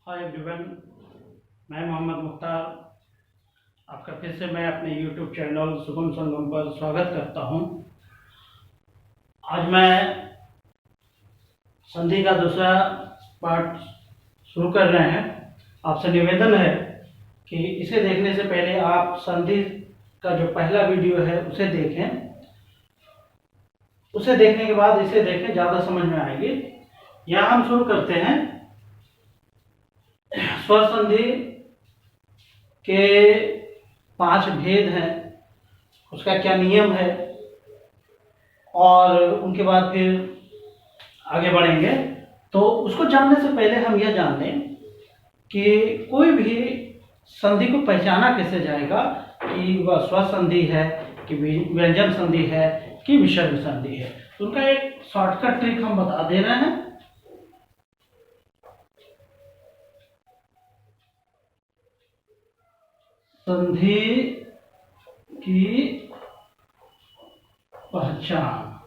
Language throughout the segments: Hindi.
हाय एवरीवन, मैं मोहम्मद मुख्तार आपका फिर से मैं अपने यूट्यूब चैनल सुगम संगम पर स्वागत करता हूं। आज मैं संधि का दूसरा पार्ट शुरू कर रहे हैं। आपसे निवेदन है कि इसे देखने से पहले आप संधि का जो पहला वीडियो है उसे देखें। उसे देखने के बाद इसे देखें, ज़्यादा समझ में आएगी। यहाँ हम शुरू करते हैं। स्वर संधि के 5 भेद हैं, उसका क्या नियम है, और उनके बाद फिर आगे बढ़ेंगे। तो उसको जानने से पहले हम यह जान लें कि कोई भी संधि को पहचाना कैसे जाएगा कि वह स्वर संधि है कि व्यंजन संधि है कि विसर्ग संधि है। तो उनका एक शॉर्टकट ट्रिक हम बता दे रहे हैं। संधि की पहचान,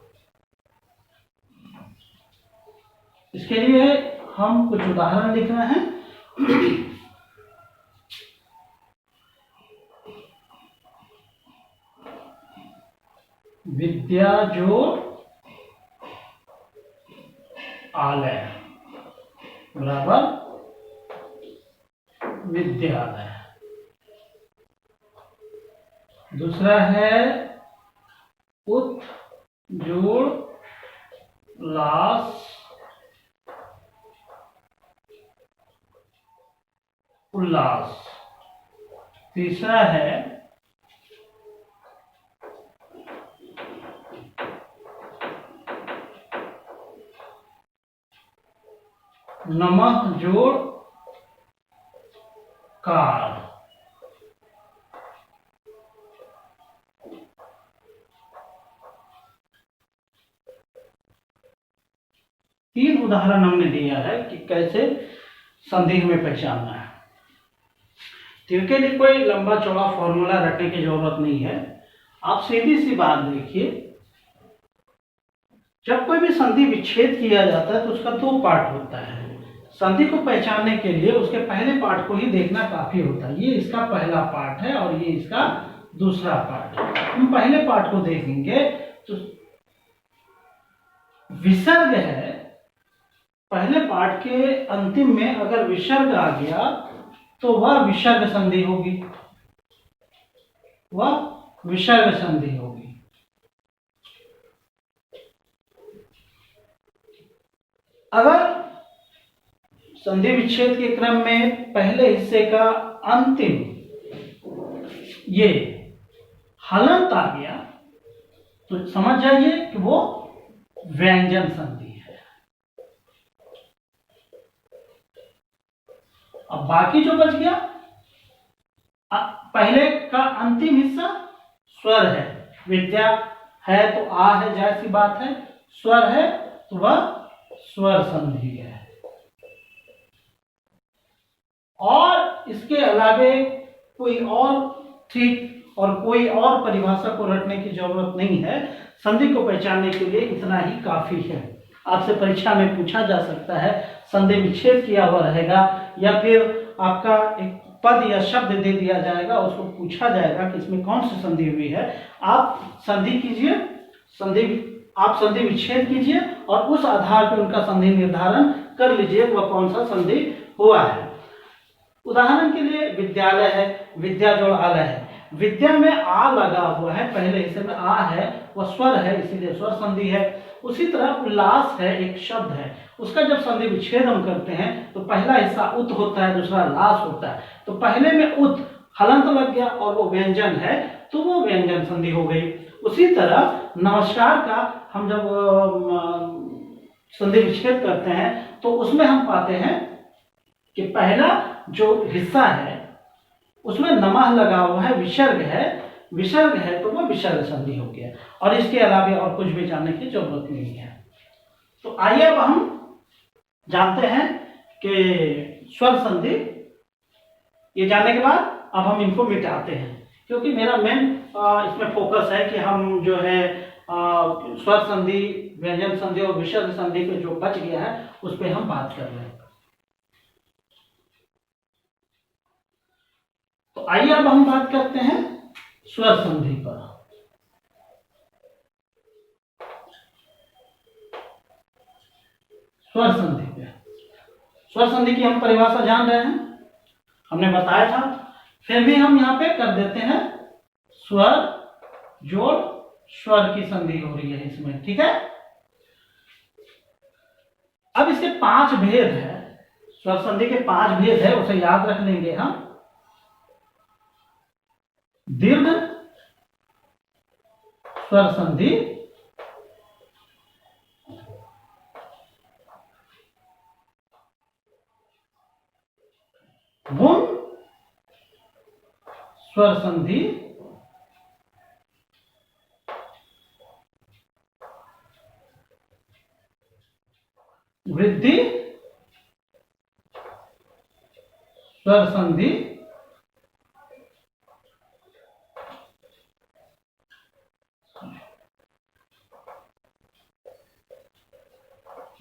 इसके लिए हम कुछ उदाहरण लिख रहे हैं। विद्या जो आलय बराबर विद्यालय। दूसरा है उत जोड़ लास उल्लास। तीसरा है नमः जोड़ कार। तीन उदाहरण हमने दिया है कि कैसे संधि में पहचानना है। तो इसके लिए कोई लंबा चौड़ा फॉर्मूला रटने की जरूरत नहीं है। आप सीधी सी बात देखिए, जब कोई भी संधि विच्छेद किया जाता है तो उसका 2 पार्ट होता है। संधि को पहचानने के लिए उसके पहले पार्ट को ही देखना काफी होता है। ये इसका पहला पार्ट है और ये इसका दूसरा पार्ट है। हम पहले पार्ट को देखेंगे तो विसर्ग है। पहले पार्ट के अंतिम में अगर विसर्ग आ गया तो वह विसर्ग संधि होगी, वह विसर्ग संधि होगी। अगर संधि विच्छेद के क्रम में पहले हिस्से का अंतिम ये हलंत आ गया तो समझ जाइए कि वो व्यंजन संधि है। अब बाकी जो बच गया, पहले का अंतिम हिस्सा स्वर है। विद्या है तो आ है, जाहिर सी बात है। स्वर है तो वह स्वर संधि है। और इसके अलावे कोई और ठीक और कोई और परिभाषा को रटने की जरूरत नहीं है। संधि को पहचानने के लिए इतना ही काफी है। आपसे परीक्षा में पूछा जा सकता है, संधि विच्छेद किया हुआ रहेगा या फिर आपका एक पद या शब्द दे दिया जाएगा, उसको पूछा जाएगा कि इसमें कौन सी संधि हुई है। आप संधि कीजिए, आप संधि विच्छेद कीजिए और उस आधार पर उनका संधि निर्धारण कर लीजिए वह कौन सा संधि हुआ है। उदाहरण के लिए विद्यालय है, विद्या जोड़ आलय है। विद्या में आ लगा हुआ है, पहले हिस्से में आ है, वह स्वर है, इसीलिए स्वर संधि है। उसी तरह उल्लास है, एक शब्द है, उसका जब संधि विच्छेद हम करते हैं तो पहला हिस्सा उत होता है, दूसरा लास होता है। तो पहले में उत हलंत लग गया और वो व्यंजन है तो वो व्यंजन संधि हो गई। उसी तरह नमस्कार का हम जब संधि विच्छेद करते हैं तो उसमें हम पाते हैं कि पहला जो हिस्सा है उसमें नमः लगा हुआ है, विसर्ग है तो वह विसर्ग संधि हो गया। और इसके अलावा और कुछ भी जानने की जरूरत नहीं है। तो आइए अब हम जानते हैं कि स्वर संधि। ये जानने के बाद अब हम इनको मिटाते हैं, क्योंकि मेरा मेन इसमें फोकस है कि हम जो है स्वर संधि, व्यंजन संधि और विसर्ग संधि पे जो बच गया है उस पर हम बात कर रहे हैं। आइए अब हम बात करते हैं स्वर संधि पर। स्वर संधि पे, स्वर संधि की हम परिभाषा जान रहे हैं, हमने बताया था, फिर भी हम यहाँ पे कर देते हैं स्वर जोड़ स्वर की संधि हो रही है इसमें, ठीक है। अब इसके 5 भेद है, स्वर संधि के 5 भेद है, उसे याद रख लेंगे हम। दीर्घ स्वर संधि, गुण स्वर संधि, वृद्धि स्वर संधि,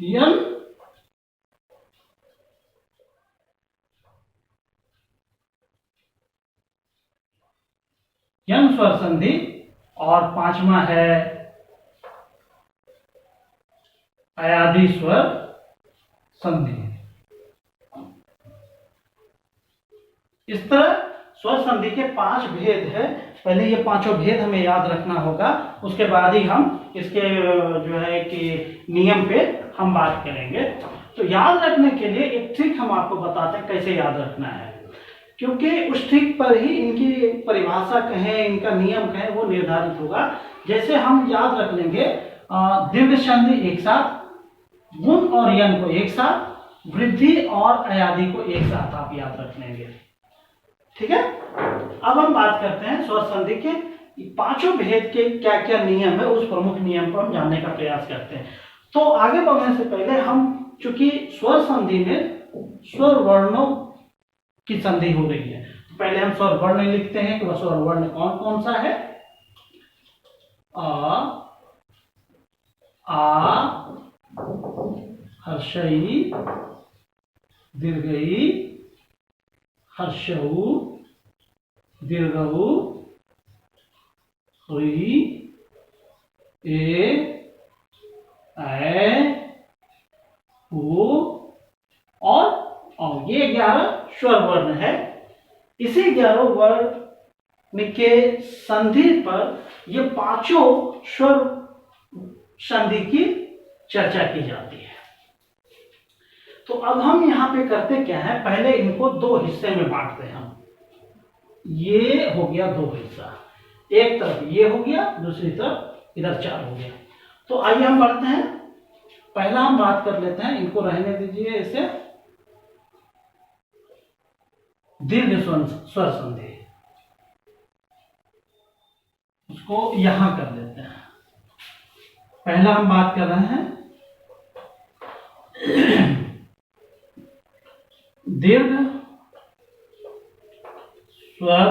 यन स्वर संधि, और 5वां है अयादी स्वर संधि। इस तरह स्वर संधि के 5 भेद है। पहले ये 5 भेद हमें याद रखना होगा, उसके बाद ही हम इसके जो है कि नियम पे हम बात करेंगे। तो याद रखने के लिए एक ट्रिक हम आपको बताते हैं कैसे याद रखना है, क्योंकि उस ट्रिक पर ही इनकी परिभाषा कहें, इनका नियम कहें, वो निर्धारित होगा। जैसे हम याद रख लेंगे दीर्घ संधि एक साथ, गुण और यन को एक साथ, वृद्धि और अयादी को एक साथ आप याद रख लेंगे, ठीक है। अब हम बात करते हैं स्वर संधि के 5 भेद के क्या क्या नियम है, उस प्रमुख नियम को हम जानने का प्रयास करते हैं। तो आगे बढ़ने से पहले हम, चूंकि स्वर संधि में स्वर वर्णों की संधि हो रही है, तो पहले हम स्वर वर्ण लिखते हैं कि वह स्वर वर्ण कौन कौन सा है। आ, हर्षई, दीर्घई, हर्षऊ, दीर्घऊ, हुई, ए, उ और औ। ये 11 स्वर वर्ण है। इसी 11 वर्ण के संधि पर ये 5 स्वर संधि की चर्चा की जाती है। तो अब हम यहाँ पे करते क्या है, पहले इनको 2 हिस्से में बांटते हैं हम। ये हो गया 2 हिस्सा, एक तरफ ये हो गया, दूसरी तरफ इधर 4 हो गया। तो आइए हम बढ़ते हैं। पहला हम बात कर लेते हैं, इनको रहने दीजिए इसे, दीर्घ स्वर संधि, उसको यहां कर देते हैं। पहला हम बात कर रहे हैं दीर्घ स्वर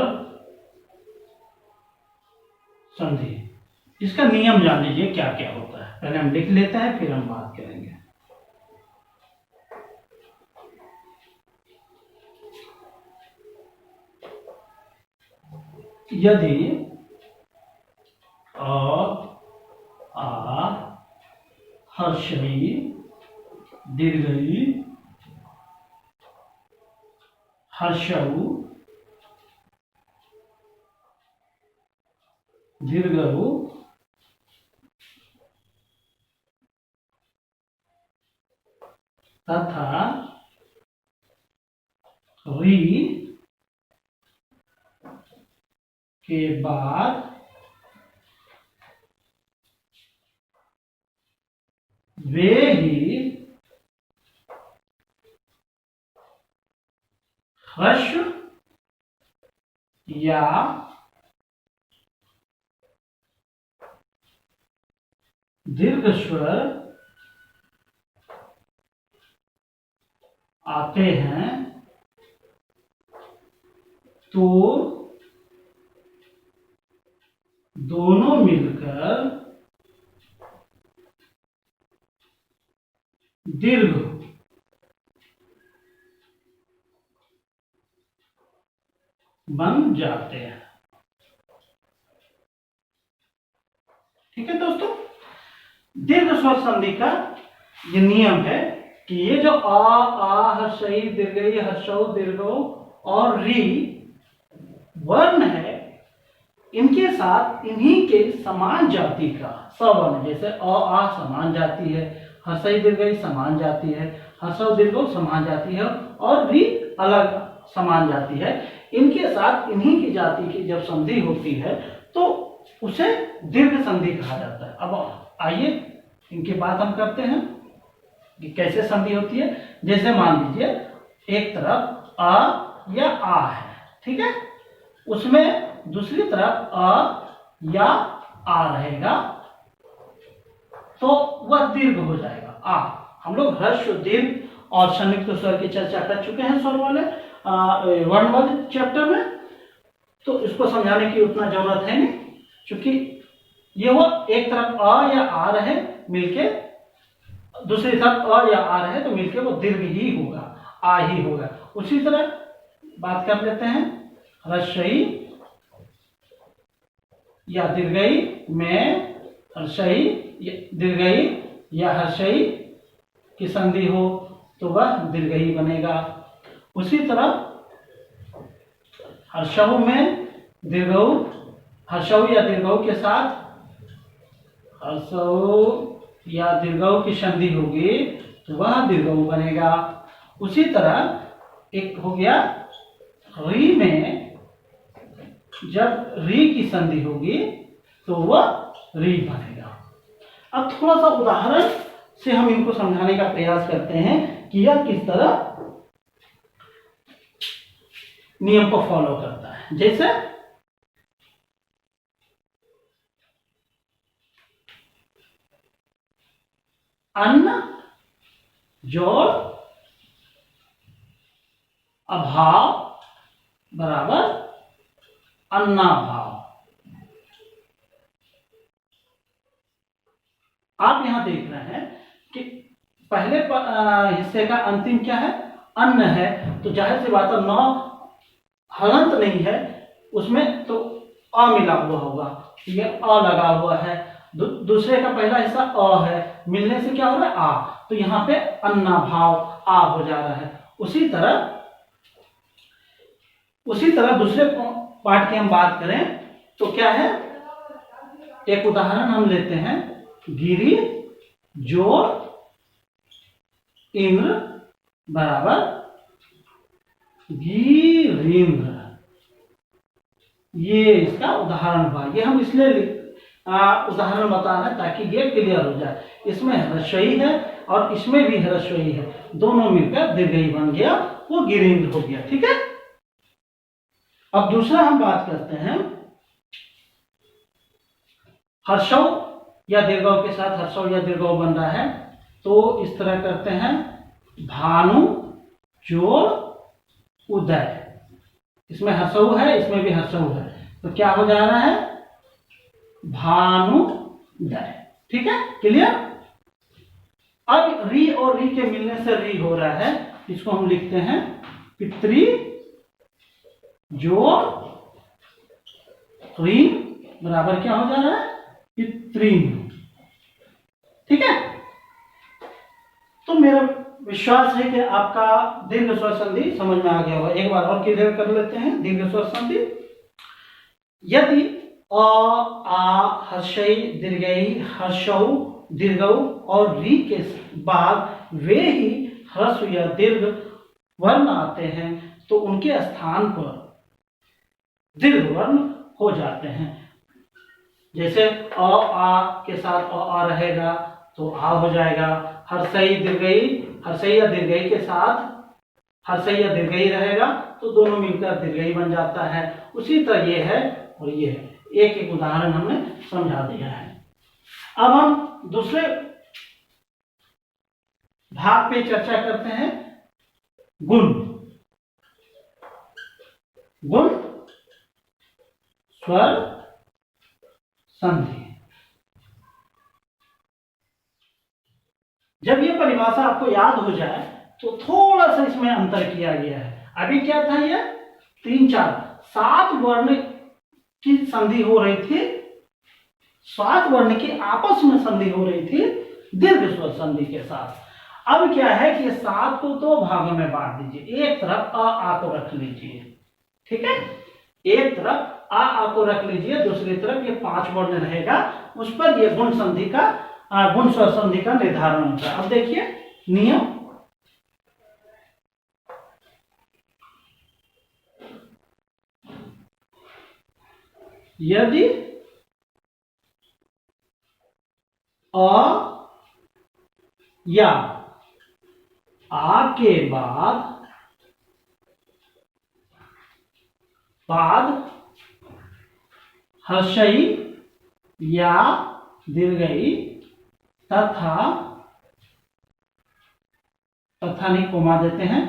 संधि। इसका नियम जान लीजिए क्या क्या होता है, पहले हम लिख लेते हैं फिर हम बात करेंगे। यदि आ, हर्षई, दीर्घई, हर्षऊ, दीर्घऊ, तथा री के बाद वे ही ह्रस्व या दीर्घ स्वर आते हैं, तो दोनों मिलकर दीर्घ बन जाते हैं। ठीक है दोस्तों, दीर्घ स्वर संधि का ये नियम है कि ये जो आ हर्षई दीर्घई हर्षौ दीर्घौ और री वर्ण है, इनके साथ इन्हीं के समान जाति का सवर्ण, जैसे आ समान जाति है, हर्षई दीर्घई समान जाति है, हर्षौ दीर्घौ समान जाति है और री अलग समान जाति है, इनके साथ इन्हीं की जाति की जब संधि होती है तो उसे दीर्घ संधि कहा जाता है। अब आइए इनकी बात हम करते हैं कि कैसे संधि होती है। जैसे मान लीजिए एक तरफ अ या आ है, ठीक है, उसमें दूसरी तरफ अ या आ रहेगा तो वह दीर्घ हो जाएगा आ। हम लोग ह्रस्व दीर्घ और संयुक्त स्वर की चर्चा कर चुके हैं स्वर वाले वर्णवाद चैप्टर में, तो इसको समझाने की उतना जरूरत है नहीं, क्योंकि ये वो एक तरफ अ या आ रहे मिलके, दूसरी तरफ अ या आ रहे तो मिलके वो दीर्घ ही होगा, आ ही होगा। उसी तरह बात कर लेते हैं ह्रस्वई या दीर्घई में हर्षई दीर्घई या हर्षई की संधि हो तो वह दीर्घई बनेगा। उसी तरह हर्षौ में दीर्घौ, हर्षौ या दीर्घौ के साथ हर्षौ या दीर्घौ की संधि होगी तो वह दीर्घौ बनेगा। उसी तरह एक हो गया री में जब री की संधि होगी तो वह री बनेगा। अब थोड़ा सा उदाहरण से हम इनको समझाने का प्रयास करते हैं कि यह किस तरह नियम को फॉलो करता है। जैसे अन्न जोड़ अभाव बराबर अन्नाभाव। आप यहां देख रहे हैं कि पहले हिस्से का अंतिम क्या है, अन्न है, तो जाहिर सी बात है नौ हलंत नहीं है उसमें तो अ मिला हुआ होगा, ये अ लगा हुआ है। दूसरे का पहला हिस्सा अ है, मिलने से क्या हो रहा है आ, तो यहाँ पे अन्नाभाव आ हो जा रहा है। उसी तरह दूसरे पार्ट की हम बात करें तो क्या है, एक उदाहरण हम लेते हैं गिरी जोड़ इंद्र बराबर गिरीन्द्र, ये इसका उदाहरण हुआ। ये हम इसलिए उदाहरण बता रहे हैं ताकि ये क्लियर हो जाए, इसमें ह्रस्वई है और इसमें भी ह्रस्वई है, दोनों मिलकर दीर्घई बन गया, वो गिरीन्द्र हो गया। ठीक है, अब दूसरा हम बात करते हैं हर्षौ या दीर्घौ के साथ हर्षौ या दीर्घौ बन रहा है तो इस तरह करते हैं भानु जोड़ उदय, इसमें हर्षौ है इसमें भी हर्षौ है तो क्या हो जा रहा है भानुदय। ठीक है, क्लियर। अब री और री के मिलने से री हो रहा है, इसको हम लिखते हैं पितृ जोड़ री बराबर क्या हो जा रहा है पितृन। ठीक है, तो मेरा विश्वास है कि आपका दीर्घ स्वर संधि समझ में आ गया होगा। एक बार और क्लियर कर लेते हैं दीर्घ स्वर संधि। यदि अ आ हर्षई दीर्घई हर्षौ दीर्घौ और री के बाद वे ही ह्रस्व या दीर्घ वर्ण आते हैं तो उनके स्थान पर दीर्घ वर्ण हो जाते हैं। जैसे अ आ के साथ अ आ रहेगा तो आ हो जाएगा, हर्षई दीर्घई हर्षई या दीर्घई के साथ हर्षई या दीर्घई रहेगा तो दोनों मिलकर दीर्घई बन जाता है। उसी तरह ये है और ये है, एक एक उदाहरण हमने समझा दिया है। अब हम दूसरे भाग पे चर्चा करते हैं गुण। गुण स्वर संधि। जब ये परिभाषा आपको याद हो जाए तो थोड़ा सा इसमें अंतर किया गया है। अभी क्या था, ये 3-4 सात वर्ण की संधि हो रही थी, सात वर्ण की आपस में संधि हो रही थी दीर्घ स्वर संधि के साथ। अब क्या है कि सात को दो भागों में बांट दीजिए, एक तरफ आ को रख लीजिए, ठीक है, एक तरफ आ को रख लीजिए, दूसरी तरफ ये पांच वर्ण रहेगा, उस पर ये गुण संधि का गुण स्वर संधि का निर्धारण होता है। अब देखिए नियम, यदि अ या आ के बाद हर्षई या दीर्घई तथा नहीं कोमा देते हैं,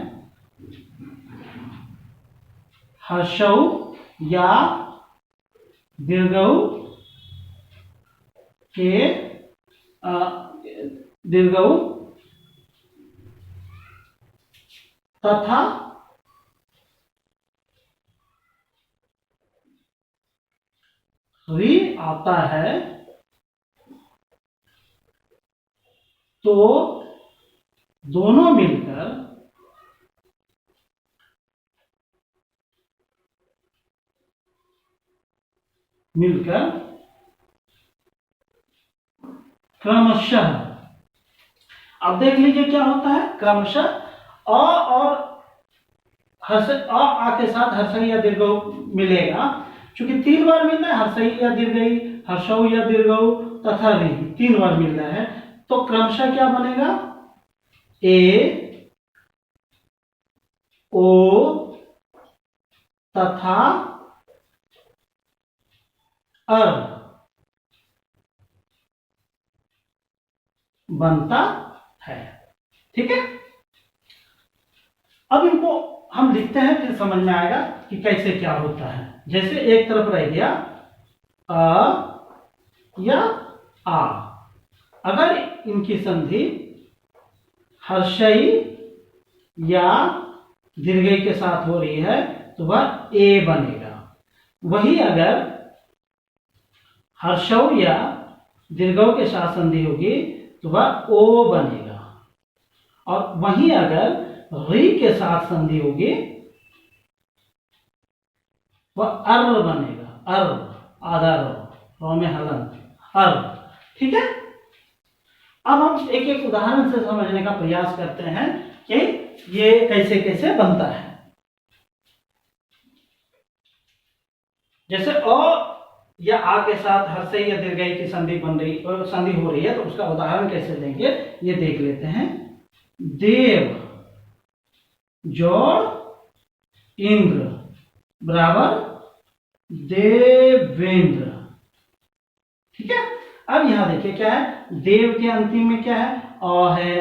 हर्षौ या दीर्घऊ के दीर्घऊ तथा री आता है तो दोनों मिलकर क्रमशः, अब देख लीजिए क्या होता है, क्रमशः अ और हर्ष आ के साथ हर्षई या दीर्घऊ मिलेगा, क्योंकि तीन बार मिल रहा है, हर्षई या दीर्घई, हर्षऊ या दीर्घऊ तथा री, तीन बार मिल रहा है, तो क्रमशः क्या बनेगा, ए ओ तथा अर बनता है, ठीक है। अब इनको हम लिखते हैं, फिर समझ में आएगा कि कैसे क्या होता है। जैसे एक तरफ रह गया अ या आ, अगर इनकी संधि हर्षई या दीर्घई के साथ हो रही है तो वह ए बनेगा, वही अगर हर्षौ या दीर्घौ के साथ संधि होगी तो वह ओ बनेगा, और वहीं अगर री के साथ संधि होगी वह अर्र बनेगा, अर्र, आधा रो में हलंत, अर्र, ठीक है। अब हम एक एक उदाहरण से समझने का प्रयास करते हैं कि ये कैसे कैसे बनता है। जैसे अ या आ के साथ हर्षई या दीर्घई की संधि हो रही है, तो उसका उदाहरण कैसे देंगे ये देख लेते हैं। देव जोड़ इंद्र बराबर देवेंद्र, ठीक है। अब यहां देखिए क्या है, देव के अंतिम में क्या है, अ है,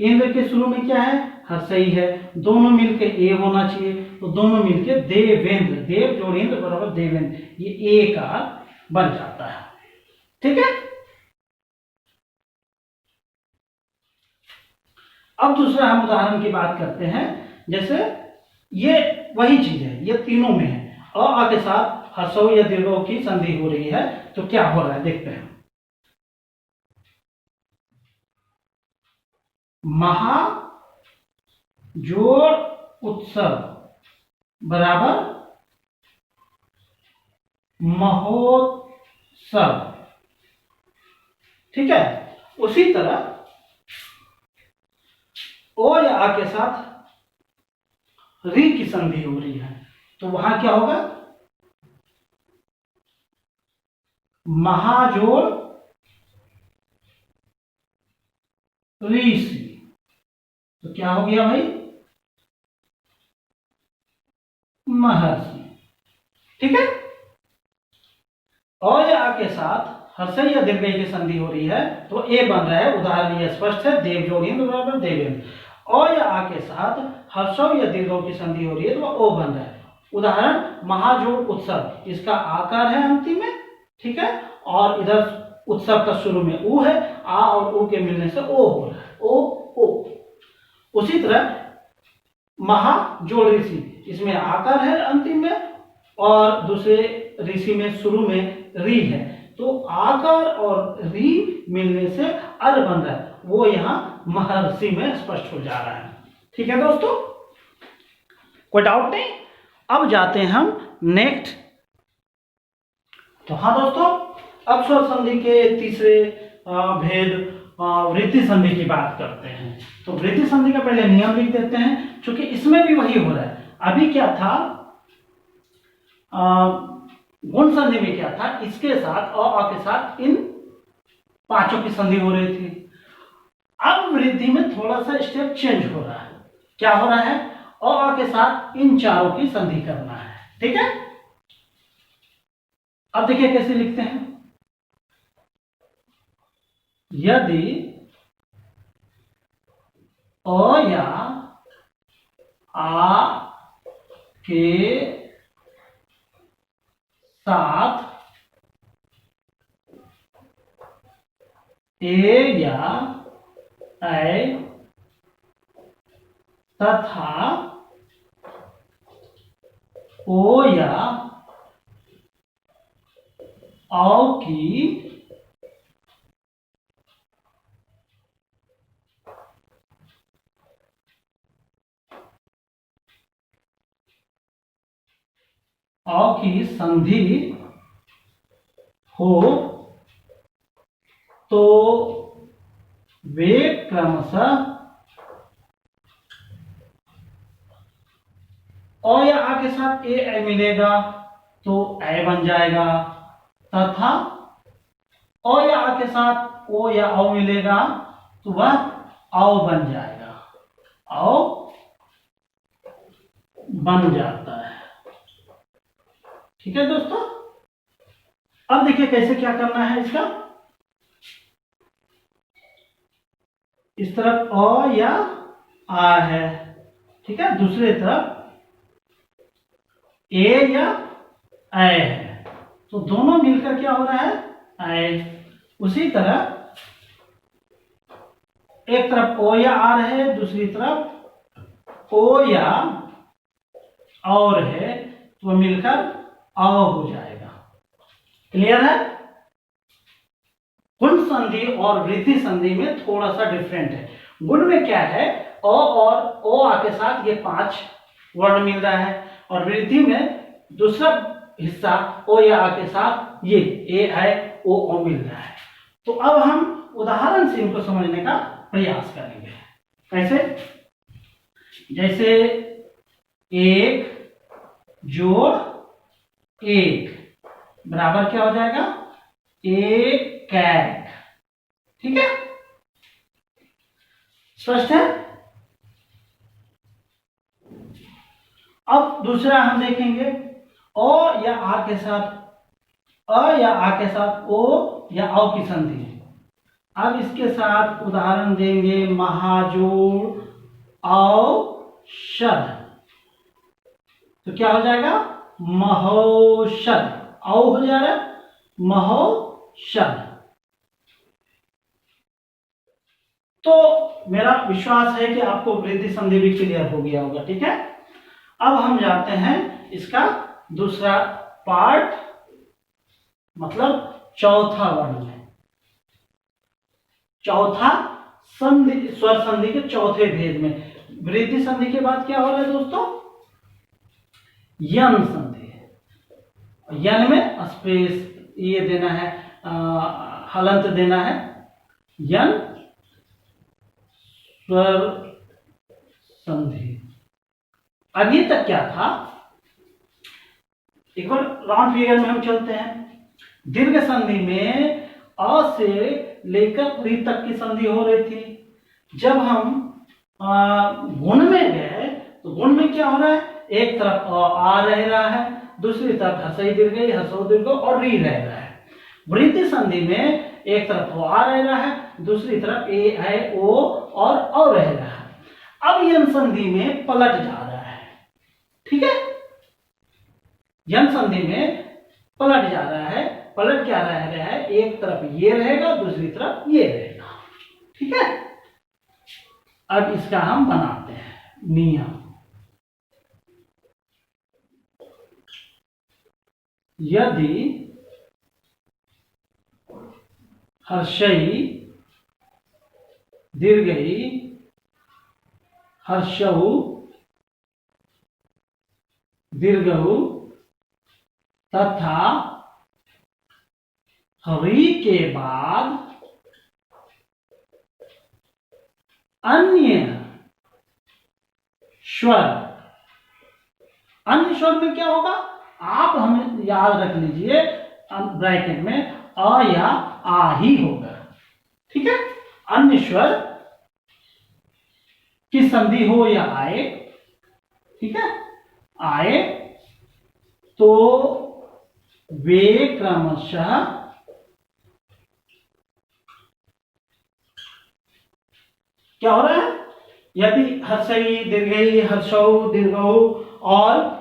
इंद्र के शुरू में क्या है, हर्षई है, दोनों मिलकर ए होना चाहिए, तो दोनों मिलकर देवेंद्र, देव जोड़ इंद्र बराबर देवेंद्र, ये ए का बन जाता है, ठीक है। अब दूसरा हम उदाहरण की बात करते हैं। जैसे ये वही चीज है, ये तीनों में है, अ के साथ हर्षौ या दीर्घौ की संधि हो रही है, तो क्या हो रहा है देखते हैं। महा जोड़ उत्सव बराबर महोत्सव, ठीक है। उसी तरह ओ या आ के साथ री की संधि हो रही है, तो वहां क्या होगा, महाजोड़ ऋषि, तो क्या हो गया भाई, महर्षि, ठीक है। और या आ के साथ हर्षई या दीर्घई की संधि हो रही है तो ए बन रहा है, उदाहरण ये स्पष्ट है, देव जोड़ इंद्र बराबर देवेंद्र। और या आ के साथ हर्षौ या दीर्घौ की संधि हो रही है तो वह ओ बन रहा है, उदाहरण महाजोड़ उत्सव, इसका आकार है अंतिम में, ठीक है, और इधर उत्सव का शुरू में ऊ है, आ और ऊ के मिलने से ओ हो रहा है, ओ ओ। उसी तरह महाजोड़ ऋषि, इसमें आकार है अंतिम में, और दूसरे ऋषि में शुरू में री है, तो आकार और री मिलने से अर बन रहा है, वो यहाँ महर्षि में स्पष्ट हो जा रहा है। ठीक है दोस्तों, कोई डाउट नहीं। अब जाते हैं हम नेक्स्ट। तो हाँ दोस्तों, अब स्वर संधि के तीसरे भेद वृद्धि संधि की बात करते हैं। तो वृद्धि संधि का पहले नियम लिख देते हैं, क्योंकि इसमें भी वही हो रहा है। अभी क्या था, गुण संधि में क्या था, इसके साथ अ के साथ इन पांचों की संधि हो रही थी। अब वृद्धि में थोड़ा सा स्टेप चेंज हो रहा है। क्या हो रहा है, अ के साथ इन चारों की संधि करना है। ठीक है, अब देखिए कैसे लिखते हैं। यदि अ या आ के साथ ए या ऐ तथा ओ या औ की संधि हो तो वे क्रमशः अ या आ के साथ ए ऐ मिलेगा तो ऐ बन जाएगा, तथा अ या आ के साथ ओ या औ मिलेगा तो वह औ बन जाएगा, औ बन जाता है। ठीक है दोस्तों, अब देखिए कैसे क्या करना है इसका। इस तरफ अ या आ है, ठीक है, दूसरे तरफ ए या ऐ है, तो दोनों मिलकर क्या हो रहा है, ऐ। उसी तरह एक तरफ ओ या आर है, दूसरी तरफ ओ या और है, तो मिलकर औ हो जाएगा। क्लियर है। गुण संधि और वृद्धि संधि में थोड़ा सा डिफरेंट है। गुण में क्या है, अ और ओ आ के साथ ये 5 वर्ण मिल रहा है, और वृद्धि में दूसरा हिस्सा ओ या आ के साथ ये ए है ओ मिल रहा है। तो अब हम उदाहरण से इनको समझने का प्रयास करेंगे। कैसे, जैसे 1 जोड़ 1 बराबर क्या हो जाएगा, 1 कैक। ठीक है, स्पष्ट है। अब दूसरा हम देखेंगे, अ या आ के साथ ओ या औ की संधि। अब इसके साथ उदाहरण देंगे महाजोड़ औषध, तो क्या हो जाएगा, महोषध। औ हो जा रहा है, महोषध। तो मेरा विश्वास है कि आपको वृद्धि संधि भी क्लियर हो गया होगा। ठीक है, अब हम जाते हैं इसका दूसरा पार्ट, मतलब चौथा वर्ण में, चौथा संधि, स्वर संधि के चौथे भेद में। वृद्धि संधि के बाद क्या हो रहा है दोस्तों, यन संधि। यन में स्पेस ये देना है, हलंत देना है, यन स्वर संधि। अभी तक क्या था, एक बार राउंड फिगर में हम चलते हैं। दीर्घ संधि में अ से लेकर री तक की संधि हो रही थी। जब हम गुण में गए तो गुण में क्या हो रहा है, एक तरफ आ रह रहा है, दूसरी तरफ हसई दीर्घ हसो दीर्घ और री रह रहा है। वृद्धि संधि में एक तरफ आ रह रहा है, दूसरी तरफ ए है ओ और रह रहा है। अब यन संधि में पलट जा रहा है। ठीक है, यन संधि में पलट जा रहा है। पलट क्या रह रहा है, एक तरफ ये रहेगा, दूसरी तरफ ये रहेगा। ठीक है, अब इसका हम बनाते हैं नियम। यदि हर्षई दीर्घई हर्षऊ दीर्घऊ तथा हरि के बाद अन्य स्वर, अन्य स्वर में क्या होगा, आप हमें याद रख लीजिए ब्रैकेट में अ या आ ही होगा, ठीक है। अन्य स्वर की संधि हो या आए, ठीक है, आए तो वे क्रमशः क्या हो रहा है, यदि हर्षई दीर्घई हर्षऊ दीर्घऊ और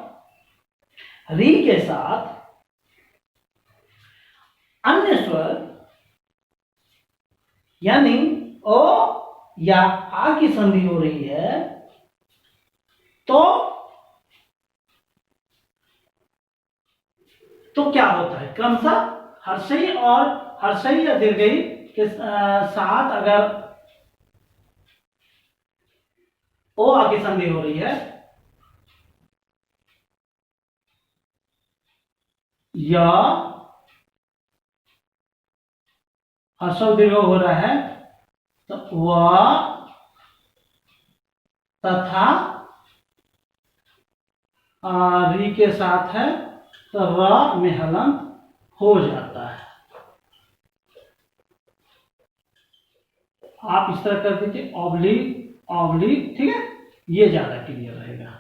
री के साथ अन्य स्वर यानी ओ या आ की संधि हो रही है तो क्या होता है, क्रमशः हर्षई और हर्षई या दीर्घई के साथ अगर ओ आ की संधि हो रही है या हर्षऊ दीर्घ हो रहा है तो वह तथा री के साथ है तो र में हलंत हो जाता है। आप इस तरह कर दीजिए ऑब्लिक ऑब्लिक, ठीक है, ये ज्यादा क्लियर रहेगा।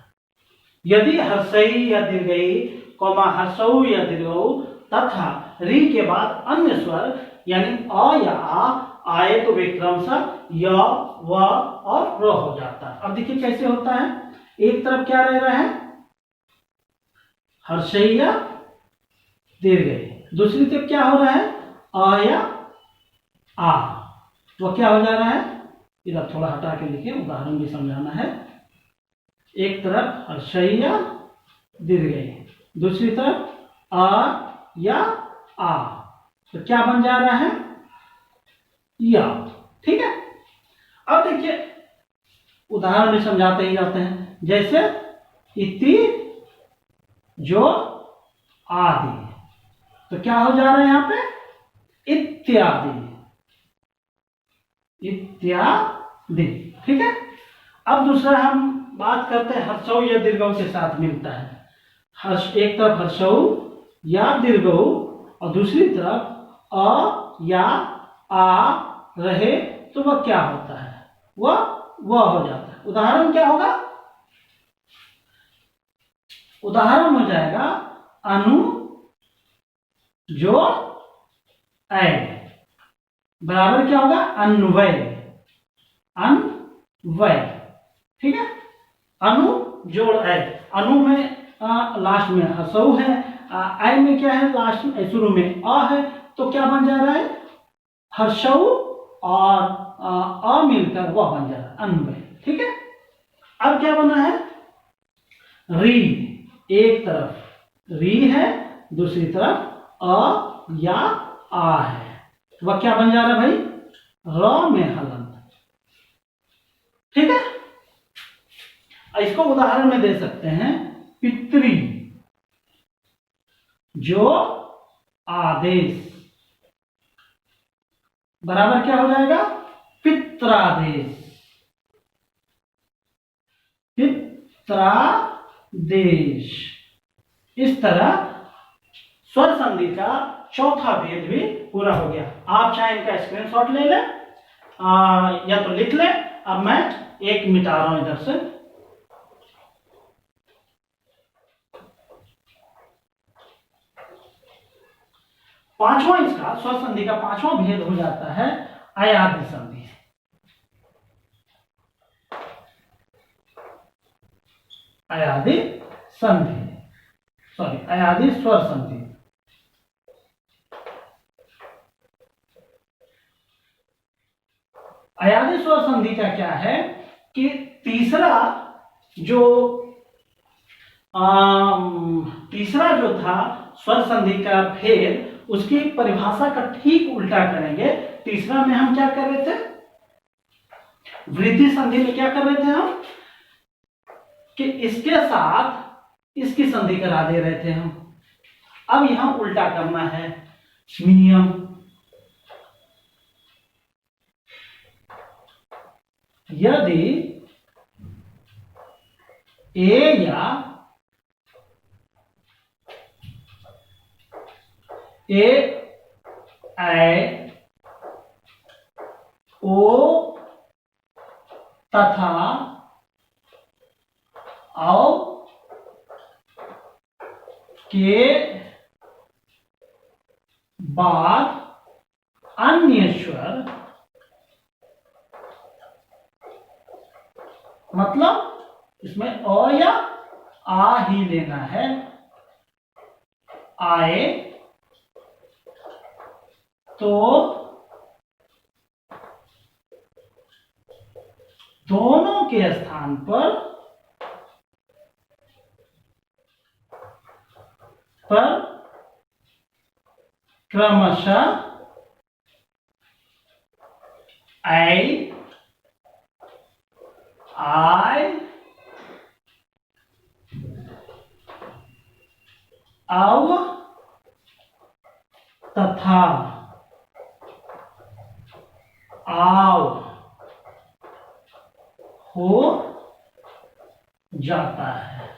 यदि हर्षई या दीर्घई कौमा हर्षऊ या दीर्घऊ तथा री के बाद अन्य स्वर यानी अ या आ आए तो वे क्रमशः य व और र हो जाता है। अब देखिए कैसे होता है, एक तरफ क्या रह रहा है हर्षई या दीर्घई, दूसरी तरफ क्या हो रहा है अ या आ, वो क्या हो जा रहा है, इधर थोड़ा हटा के लिखिए, उदाहरण भी समझाना है। एक तरफ हर्षई या दीर्घई, दूसरी तरफ अ या आ, तो क्या बन जा रहा है या, ठीक है। अब देखिए उदाहरण भी समझाते ही जाते हैं, जैसे इति जो आदि, तो क्या हो जा रहा है यहाँ पे इत्यादि इत्यादि, ठीक है। अब दूसरा हम बात करते हैं हर्षऊ या दीर्घऊ के साथ मिलता है, हर्ष एक तरफ हर्षऊ या दीर्घऊ और दूसरी तरफ अ या आ रहे तो वह क्या होता है, वह हो जाता है। उदाहरण क्या होगा, उदाहरण हो जाएगा अनु जो ऐड बराबर क्या होगा अन्वय, अन्वय, ठीक है। अनु जोड़ ऐड, अनु में लास्ट में हर्षऊ है, ऐ में क्या है लास्ट में शुरू में अ है, तो क्या बन जा रहा है हर्षऊ और अ मिलकर वह बन जा रहा है अन्वय, ठीक है। अब क्या बना है री, एक तरफ री है दूसरी तरफ अ या आ है, वह क्या बन जा रहा है भाई र में हलंत, ठीक है। इसको उदाहरण में दे सकते हैं पितृ जो आदेश बराबर क्या हो जाएगा पित्रादेश, पित्रादेश। इस तरह स्वर संधि का चौथा भेद भी पूरा हो गया। आप चाहे इनका स्क्रीनशॉट ले लें या तो लिख लें, अब मैं एक मिटा रहा हूं इधर से। पांचवा इसका स्वर संधि का पांचवा भेद हो जाता है अयादि संधि। अयादि संधि, सॉरी अयादि स्वर संधि। अयादि स्वर संधि का क्या है कि तीसरा जो था स्वर संधि का भेद, उसकी परिभाषा का ठीक उल्टा करेंगे। तीसरा में हम क्या कर रहे थे, वृद्धि संधि में क्या कर रहे थे हम कि इसके साथ इसकी संधि करा दे रहे थे हम। अब यहां उल्टा करना है। नियम, यदि ए या ए ऐ ओ तथा औ के बाद अन्य स्वर, मतलब इसमें अ या आ ही लेना है, आए तो दोनों के स्थान पर क्रमशः ऐ, आय, औ तथा आओ हो जाता है।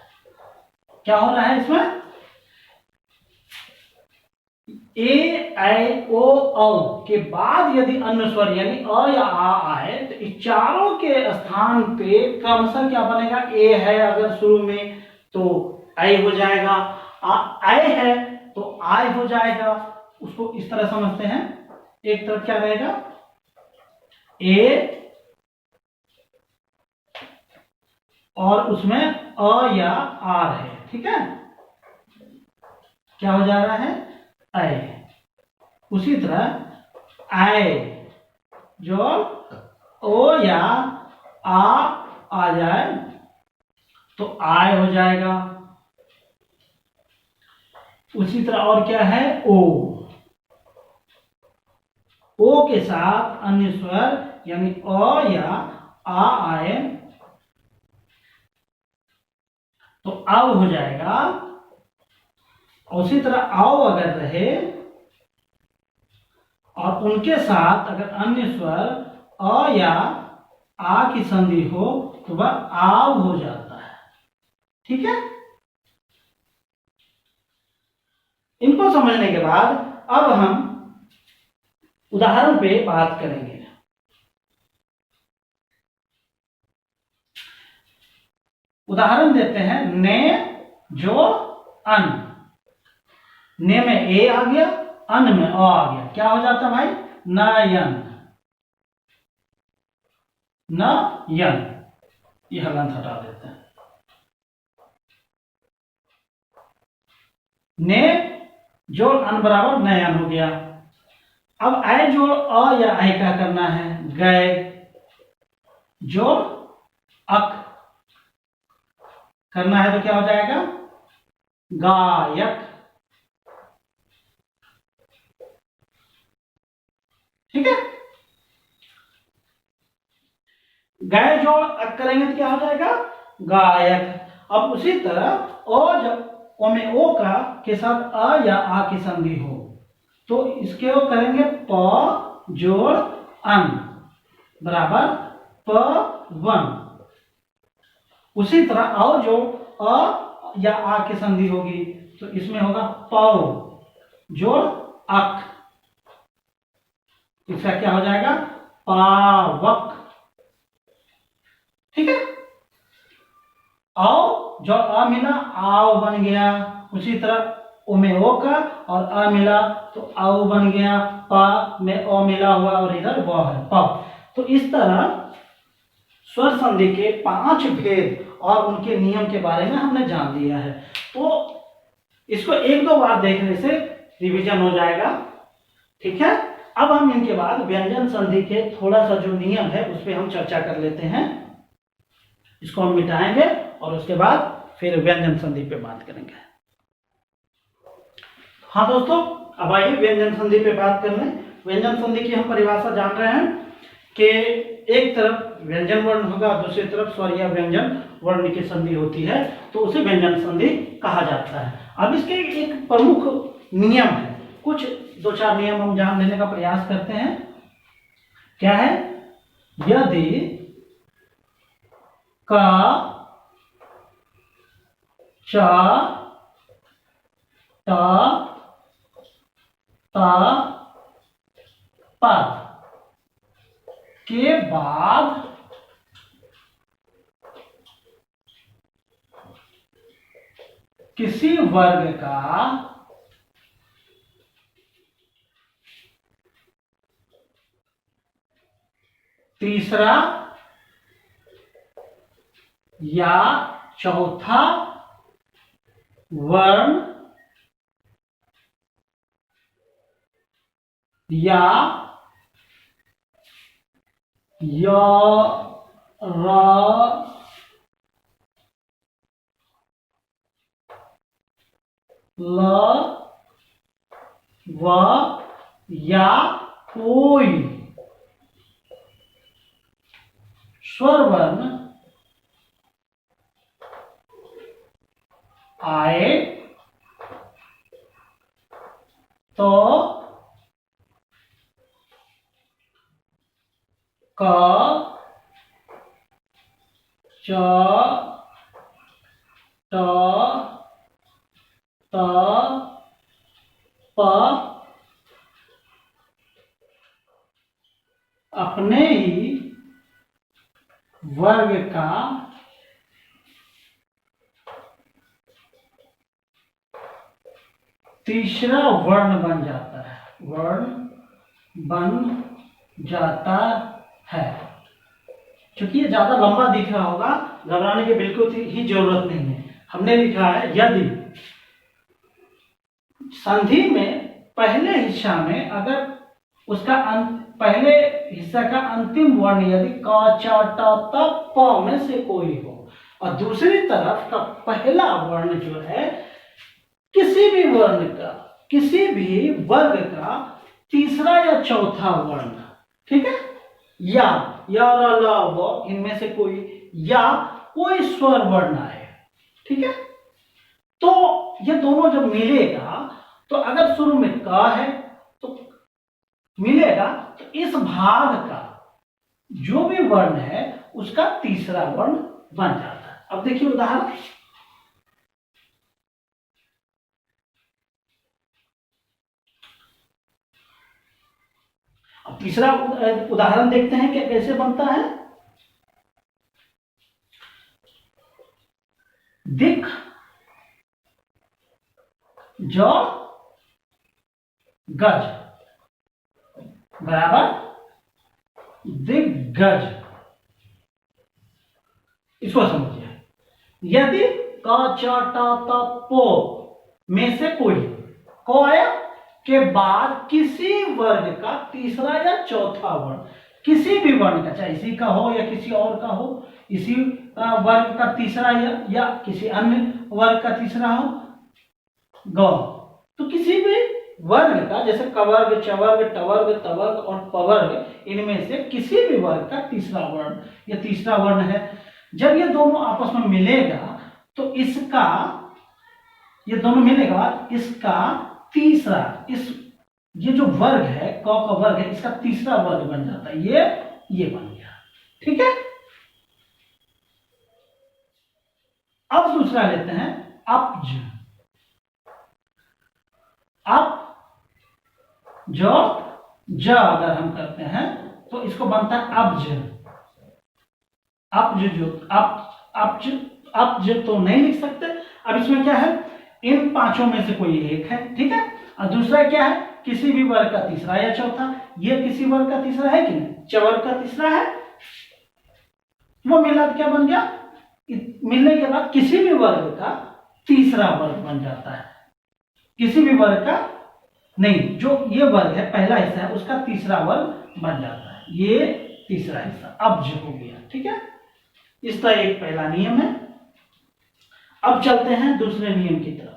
क्या हो रहा है इसमें, ए ऐ ओ औ के बाद यदि अन्य स्वर यानी अ या आ आए तो इस चारों के स्थान पे क्रमशः क्या बनेगा, ए है अगर शुरू में तो ऐ हो जाएगा, ऐ है तो आय हो जाएगा। उसको इस तरह समझते हैं, एक तरफ क्या रहेगा, ए और उसमें अ या आर है, ठीक है, क्या हो जा रहा है, ऐ। उसी तरह आय जो ओ या आ जाए तो आय हो जाएगा। उसी तरह और क्या है, ओ के साथ अन्य स्वर यानी अ या आ आए तो आव हो जाएगा। उसी तरह आओ अगर रहे और उनके साथ अगर अन्य स्वर अ या आ की संधि हो तो वह आव हो जाता है, ठीक है। इनको समझने के बाद अब हम उदाहरण पे बात करेंगे। उदाहरण देते हैं, ने जो अन, ने में ए आ गया, अन में अ आ गया, क्या हो जाता भाई, नयन, न यन, ये हलंत हटा देते हैं। ने जोड़ अन बराबर नयन हो गया। अब ऐ जोड़ अ या ऐ का करना है, गए जोड़ अक करना है तो क्या हो जाएगा, गायक, ठीक है। गए जोड़ अक करेंगे तो क्या हो जाएगा, गायक। अब उसी तरह ओ जब ओ में ओ का के साथ अ या आ की संधि हो तो इसके वो करेंगे प जोड़ अन बराबर पवन। उसी तरह औ जो अ या आ की संधि होगी तो इसमें होगा पौ जोड़ अक, इसका क्या हो जाएगा, पावक, ठीक है। औ जो अ मिला आओ बन गया। उसी तरह ओ में ओ का और अ मिला तो आओ बन गया, पा में ओ मिला हुआ और इधर व है, प। तो इस तरह स्वर संधि के 5 भेद और उनके नियम के बारे में हमने जान लिया है। तो इसको 1-2 बार देखने से रिवीजन हो जाएगा, ठीक है। अब हम इनके बाद व्यंजन संधि के थोड़ा सा जो नियम है उस पर हम चर्चा कर लेते हैं। इसको हम मिटाएंगे और उसके बाद फिर व्यंजन संधि पे बात करेंगे। हाँ दोस्तों, अब आइए व्यंजन संधि पे बात कर लें। व्यंजन संधि की हम परिभाषा जान रहे हैं कि एक तरफ व्यंजन वर्ण होगा, दूसरी तरफ स्वर या व्यंजन वर्ण की संधि होती है, तो उसे व्यंजन संधि कहा जाता है। अब इसके एक प्रमुख नियम है, कुछ दो चार नियम हम जान लेने का प्रयास करते हैं। क्या है? यदि का चा टा ता पद के बाद किसी वर्ग का तीसरा या चौथा वर्ण या य र ल व या कोई स्वर वर्ण आए तो क च ट त प अपने ही वर्ग का तीसरा वर्ण बन जाता है, वर्ण बन जाता है। क्योंकि ये ज्यादा लंबा दिख रहा होगा, घबराने की बिल्कुल ही जरूरत नहीं है। हमने लिखा है यदि संधि में पहले हिस्सा में अगर उसका पहले हिस्सा का अंतिम वर्ण यदि क च ट त प में से कोई हो और दूसरी तरफ का पहला वर्ण जो है किसी भी वर्ण का, किसी भी वर्ग का तीसरा या चौथा वर्ण, ठीक है, या र ल व इनमें से कोई या कोई स्वर वर्ण आए, ठीक है, तो ये दोनों जब मिलेगा तो अगर शुरू में क है तो मिलेगा तो इस भाग का जो भी वर्ण है उसका तीसरा वर्ण बन जाता है। अब देखिए उदाहरण, अब तीसरा उदाहरण देखते हैं कि कैसे बनता है। दिख जो गज बराबर दिग्गज, इसको समझिए। यदि क च ट त पो में से कोई को आया के बाद किसी वर्ग का तीसरा या चौथा वर्ण, किसी भी वर्ण का, चाहे इसी का हो या किसी और का हो, इसी वर्ग का तीसरा या किसी अन्य वर्ग का तीसरा हो, ग, तो किसी भी वर्ग का, जैसे कवर्ग, चवर्ग, टवर्ग, तवर्ग और पवर्ग, इनमें से किसी भी वर्ग का तीसरा वर्ण या तीसरा वर्ण है, जब ये दोनों आपस में मिलेगा तो इसका, ये दोनों मिलेगा, इसका तीसरा, इस ये जो वर्ग है, क का वर्ग है, इसका तीसरा वर्ग बन जाता है, ये बन गया, ठीक है। अब दूसरा लेते हैं अपज। अब जो ज अगर हम करते हैं तो इसको बनता है अब्ज। अब्ज जो अब्ज तो नहीं लिख सकते। अब इसमें क्या है, इन पांचों में से कोई एक है, ठीक है, और दूसरा क्या है, किसी भी वर्ग का तीसरा या चौथा। ये किसी वर्ग का तीसरा है कि नहीं, चवर्ग का तीसरा है, वो मिला तो क्या बन गया, मिलने के बाद किसी भी वर्ग का तीसरा वर्ग बन जाता है। किसी भी वर्ग का नहीं, जो ये वर्ग है पहला हिस्सा है उसका तीसरा वर्ग बन जाता है, ये तीसरा हिस्सा अब्ज हो गया, ठीक है। इसका एक पहला नियम है। अब चलते हैं दूसरे नियम की तरफ।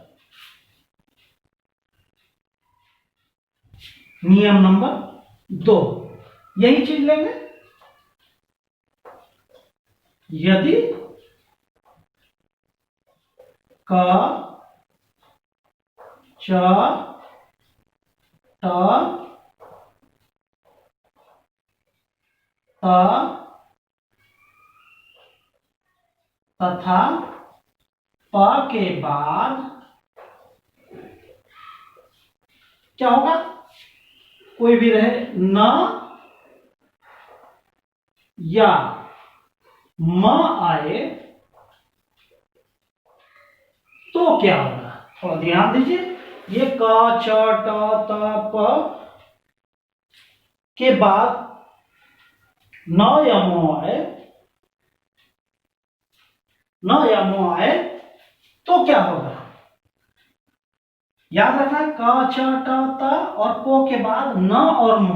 नियम नंबर 2 यही चीज लेंगे। यदि क च ट त तथा प के बाद क्या होगा, कोई भी रहे न या म आए तो क्या होगा। थोड़ा ध्यान दीजिए, ये क च ट त प के बाद न या म आए, न या म आए तो क्या होगा। याद रखना, क च ट त और प के बाद न और म,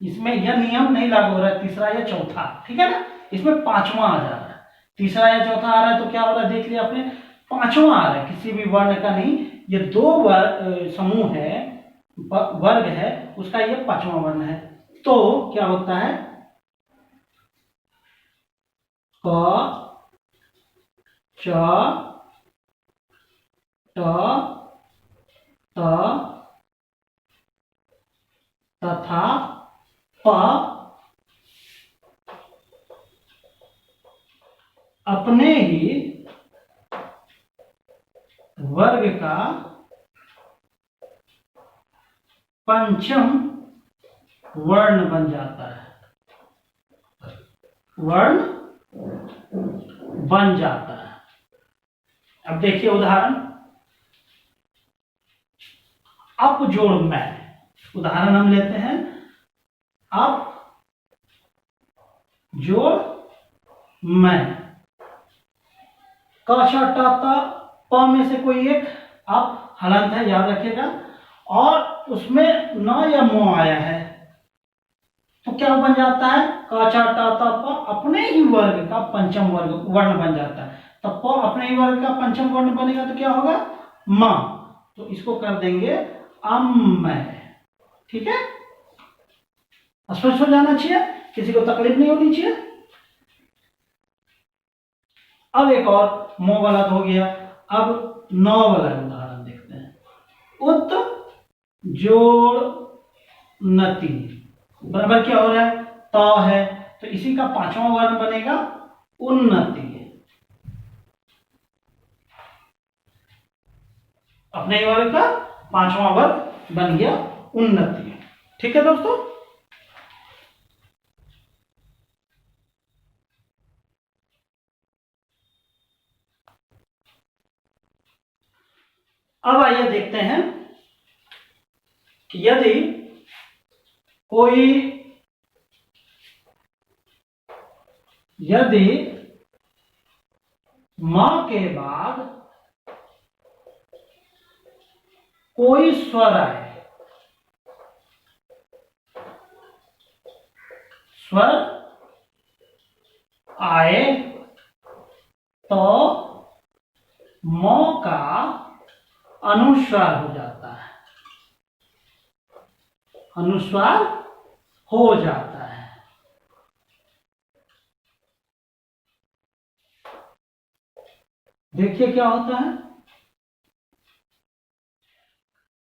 इसमें यह नियम नहीं लागू हो रहा है तीसरा या चौथा, ठीक है ना। इसमें पांचवा आ जा रहा है, तीसरा या चौथा आ रहा है तो क्या हो रहा है देख लिया आपने, पांचवा आ रहा है, किसी भी वर्ण का नहीं। ये दो समूह है, वर्ग है, उसका ये पांचवा वर्ण है। तो क्या होता है, क च ट त तथा प अपने ही वर्ग का पंचम वर्ण बन जाता है, वर्ण बन जाता है। अब देखिए उदाहरण, अप जोड़ मैं, उदाहरण हम लेते हैं, अप जोड़ मैं, क च ट त प में से कोई एक अप हलंत है, याद रखिएगा, और उसमें न या म आया है तो क्या बन जाता है, क च ट त प अपने ही वर्ग का पंचम वर्ग वर्ण बन जाता है। तो प अपने ही वर्ग का पंचम वर्ण बनेगा तो क्या होगा, म, तो इसको कर देंगे अम, ठीक है। स्पष्ट हो जाना चाहिए, किसी को तकलीफ नहीं होनी चाहिए। अब एक और मो वाला तो हो गया, अब नौ वाला उदाहरण देखते हैं। उत जोड़ नति बराबर क्या हो रहा है, त है, तो इसी का पांचवा वर्ण बनेगा उन्नति, अपने ही वर्ग का पांचवा वर्ग बन गया उन्नति। ठीक है दोस्तों, अब आइए देखते हैं कि यदि म के बाद कोई स्वर आए, स्वर आए तो म का अनुस्वार हो जाता है, अनुस्वार हो जाता है। देखिए क्या होता है,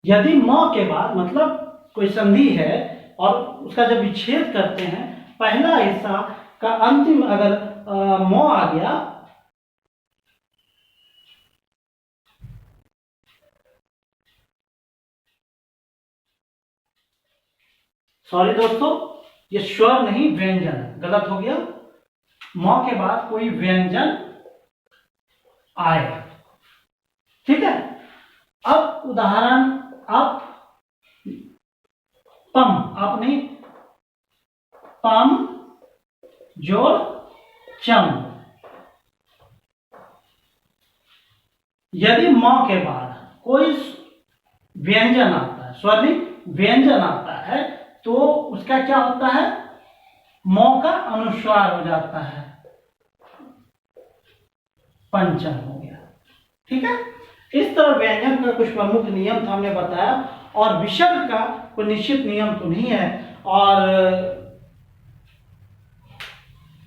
यदि म के बाद मतलब कोई संधि है और उसका जब विच्छेद करते हैं, पहला हिस्सा का अंतिम अगर म आ गया, सॉरी दोस्तों, ये स्वर नहीं व्यंजन, गलत हो गया, म के बाद कोई व्यंजन आए, ठीक है। अब उदाहरण, अप पम, आप नहीं, पम जोड़ चम, यदि म के बाद कोई व्यंजन आता है, स्वर नहीं व्यंजन आता है, तो उसका क्या होता है, म का अनुस्वार हो जाता है, पंचम हो गया, ठीक है। इस तरह व्यंजन का कुछ प्रमुख नियम था हमने बताया, और विसर्ग का कोई निश्चित नियम तो नहीं है। और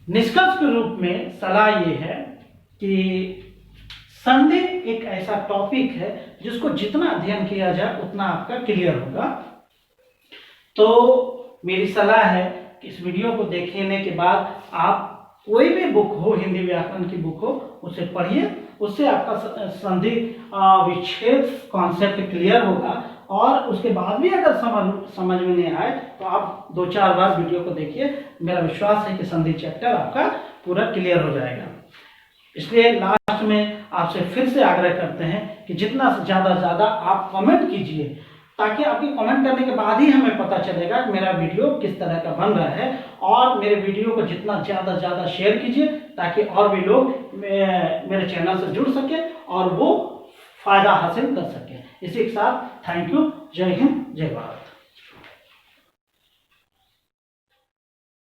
निष्कर्ष के रूप में सलाह ये है कि संधि एक ऐसा टॉपिक है जिसको जितना अध्ययन किया जाए उतना आपका क्लियर होगा। तो मेरी सलाह है कि इस वीडियो को देखने के बाद आप कोई भी बुक हो, हिंदी व्याकरण की बुक हो, उसे पढ़िए, उससे आपका संधि विच्छेद कॉन्सेप्ट क्लियर होगा। और उसके बाद भी अगर समझ में नहीं आए तो आप 2-4 बार वीडियो को देखिए, मेरा विश्वास है कि संधि चैप्टर आपका पूरा क्लियर हो जाएगा। इसलिए लास्ट में आपसे फिर से आग्रह करते हैं कि जितना ज़्यादा से ज़्यादा आप कमेंट कीजिए, ताकि आपकी कमेंट करने के बाद ही हमें पता चलेगा कि मेरा वीडियो किस तरह का बन रहा है। और मेरे वीडियो को जितना ज़्यादा से ज़्यादा शेयर कीजिए ताकि और भी लोग मेरे चैनल से जुड़ सके और वो फायदा हासिल कर सके। इसी के साथ थैंक यू। जय हिंद, जय भारत।